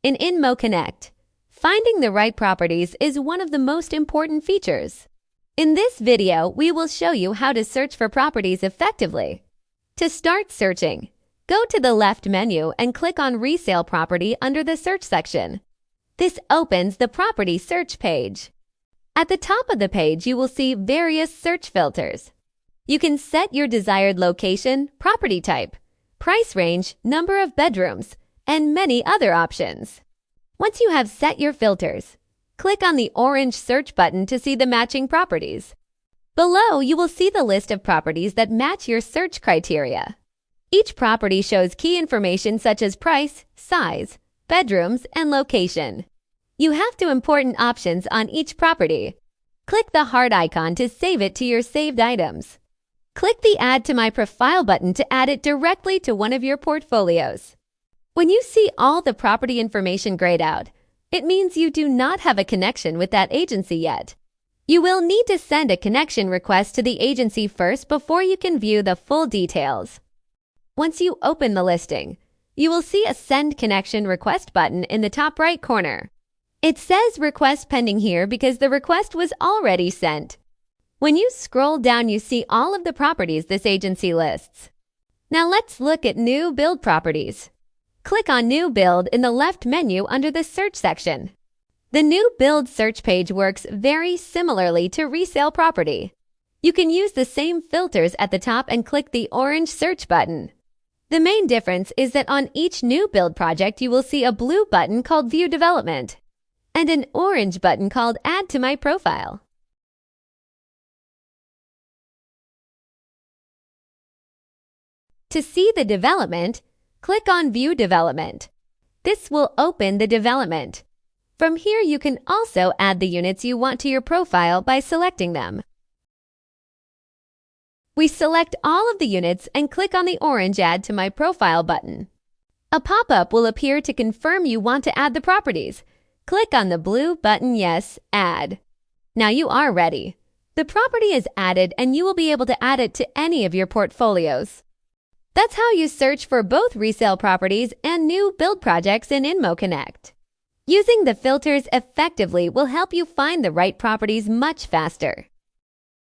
In Inmoconnect, finding the right properties is one of the most important features. In this video, we will show you how to search for properties effectively. To start searching, go to the left menu and click on Resale Property under the Search section. This opens the Property Search page. At the top of the page, you will see various search filters. You can set your desired location, property type, price range, number of bedrooms, and many other options. Once you have set your filters, click on the orange search button to see the matching properties. Below, you will see the list of properties that match your search criteria. Each property shows key information such as price, size, bedrooms, and location. You have two important options on each property. Click the heart icon to save it to your saved items. Click the Add to My Profile button to add it directly to one of your portfolios. When you see all the property information grayed out, it means you do not have a connection with that agency yet. You will need to send a connection request to the agency first before you can view the full details. Once you open the listing, you will see a Send Connection Request button in the top right corner. It says Request Pending here because the request was already sent. When you scroll down, you see all of the properties this agency lists. Now let's look at New Build properties. Click on New Build in the left menu under the Search section. The New Build search page works very similarly to Resale Property. You can use the same filters at the top and click the orange search button. The main difference is that on each new build project, you will see a blue button called View Development and an orange button called Add to My Profile. To see the development, click on View Development. This will open the development. From here, you can also add the units you want to your profile by selecting them. We select all of the units and click on the orange Add to My Profile button. A pop-up will appear to confirm you want to add the properties. Click on the blue button Yes, Add. Now you are ready. The property is added and you will be able to add it to any of your portfolios. That's how you search for both resale properties and new build projects in Inmoconnect. Using the filters effectively will help you find the right properties much faster.